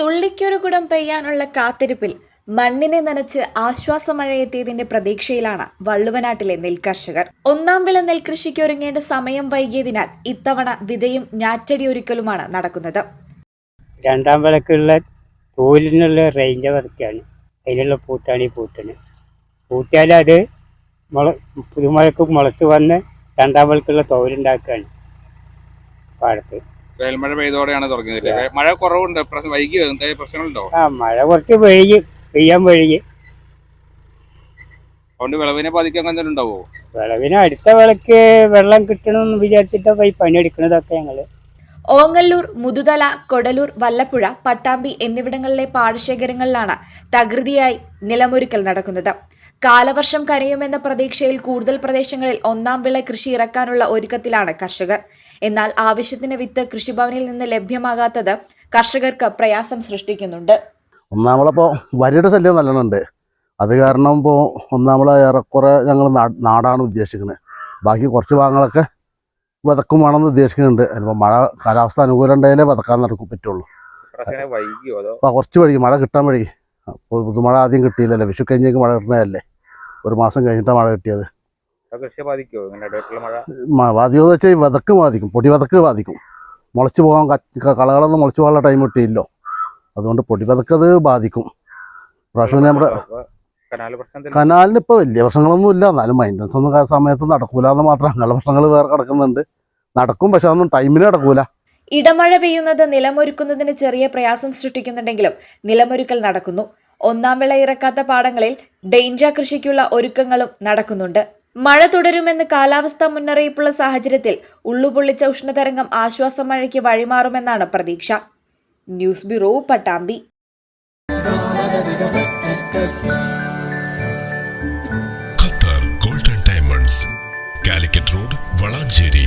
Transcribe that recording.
തുള്ളിക്കൊരു കുടം പെയ്യാനുള്ള കാത്തിരിപ്പിൽ മണ്ണിനെ നനച്ച് ആശ്വാസമഴയെത്തിയതിന്റെ പ്രതീക്ഷയിലാണ് വള്ളുവനാട്ടിലെ നെൽകർഷകർ. ഒന്നാം വിള നെൽകൃഷിക്ക് ഒരുങ്ങേണ്ട സമയം വൈകിയതിനാൽ ഇത്തവണ വിതയും ഞാറ്റടിയൊരുക്കലുമാണ് നടക്കുന്നത്. രണ്ടാം വിളക്കുള്ള തോലിനുള്ള റേഞ്ച് അതൊക്കെയാണ്. അതിനുള്ള പൂട്ടാണ് ഈ പൂട്ടിയാൽ അത് പുതുമഴക്ക് മുളച്ച് വന്ന് രണ്ടാം വിളക്കുള്ള തോലുണ്ടാക്കുകയാണ് പാടത്ത്. വേൽമഴ പെയ്തോടെയാണ് തുടങ്ങിയത്. മഴ കുറവുണ്ട്, വൈകിയോ? പ്രശ്നങ്ങളുണ്ടോ? മഴ കുറച്ച് പെയ്യാൻ വഴുകി. അതുകൊണ്ട് വിളവിനെ ബാധിക്കാൻ എന്തെങ്കിലും ഉണ്ടാവോ? വിളവിന് അടുത്ത വിളക്ക് വെള്ളം കിട്ടണമെന്ന് വിചാരിച്ചിട്ടാണ് ഈ പണിയെടുക്കുന്നതൊക്കെ ഞങ്ങള്. ഓങ്ങല്ലൂർ, മുതുതല, കൊടലൂർ, വല്ലപ്പുഴ, പട്ടാമ്പി എന്നിവിടങ്ങളിലെ പാടശേഖരങ്ങളിലാണ് തകൃതിയായി നിലമൊരുക്കൽ നടക്കുന്നത്. കാലവർഷം കരയുമെന്ന പ്രതീക്ഷയിൽ കൂടുതൽ പ്രദേശങ്ങളിൽ ഒന്നാം വിള കൃഷി ഇറക്കാനുള്ള ഒരുക്കത്തിലാണ് കർഷകർ. എന്നാൽ ആവശ്യത്തിന് വിത്ത് കൃഷിഭവനിൽ നിന്ന് ലഭ്യമാകാത്തത് കർഷകർക്ക് പ്രയാസം സൃഷ്ടിക്കുന്നുണ്ട്. ഒന്നാമളിപ്പോൾ വരിയുടെ ശല്യം നല്ലോണമുണ്ട്. അത് കാരണം ഇപ്പോൾ ഒന്നാമളെ ഏറെക്കുറെ ഞങ്ങൾ നാടാണ് ഉദ്ദേശിക്കുന്നത്. ബാക്കി കുറച്ച് ഭാഗങ്ങളൊക്കെ വിതക്കും വേണമെന്ന് ഉദ്ദേശിക്കുന്നുണ്ട്. ചിലപ്പോൾ മഴ കാലാവസ്ഥ അനുകൂലം ഉണ്ടെങ്കിലേ വിതക്കാൻ പറ്റുള്ളൂ. അപ്പോൾ കുറച്ച് വഴുകി, മഴ കിട്ടാൻ വഴുകി. പുതുമഴ ആദ്യം കിട്ടിയില്ലല്ലോ, വിഷു കഴിഞ്ഞേക്ക് മഴ കിട്ടുന്നതല്ലേ. ഒരു മാസം കഴിഞ്ഞിട്ടാണ് മഴ കിട്ടിയത്. ബാധിക്കുമെന്ന് വെച്ചാൽ വിതക്ക് ബാധിക്കും, പൊടി വിതക്ക് ബാധിക്കും. മുളച്ച് പോകാൻ കളകളൊന്നും മുളച്ച് പോകാനുള്ള ടൈം കിട്ടിയില്ലോ. അതുകൊണ്ട് പൊടി വിതക്കത് ബാധിക്കും. പ്രാവശ്യം നമ്മുടെ കനാലിന് ഇപ്പോൾ വലിയ പ്രശ്നങ്ങളൊന്നും ഇല്ല. എന്നാലും മൈൻ്റനൻസ് ഒന്നും സമയത്ത് നടക്കൂല എന്ന് മാത്രം. അങ്ങനെയുള്ള പ്രശ്നങ്ങൾ വേറെ കിടക്കുന്നുണ്ട്. നടക്കും, പക്ഷെ അതൊന്നും ടൈമിന് നടക്കൂല. ഇടമഴ പെയ്യുന്നത് നിലമൊരുക്കുന്നതിന് ചെറിയ പ്രയാസം സൃഷ്ടിക്കുന്നുണ്ടെങ്കിലും നിലമൊരുക്കൽ നടക്കുന്നു. ഒന്നാം വിള ഇറക്കാത്ത പാടങ്ങളിൽ ഡെയിഞ്ച കൃഷിക്കുള്ള ഒരുക്കങ്ങളും നടക്കുന്നുണ്ട്. മഴ തുടരുമെന്ന് കാലാവസ്ഥാ മുന്നറിയിപ്പുള്ള സാഹചര്യത്തിൽ ഉള്ളുപൊള്ളിച്ച ഉഷ്ണതരംഗം ആശ്വാസമഴയ്ക്ക് വഴിമാറുമെന്നാണ് പ്രതീക്ഷ. News bureau, Pattambi. Qatar golden diamonds, Calicut road, Valanchery.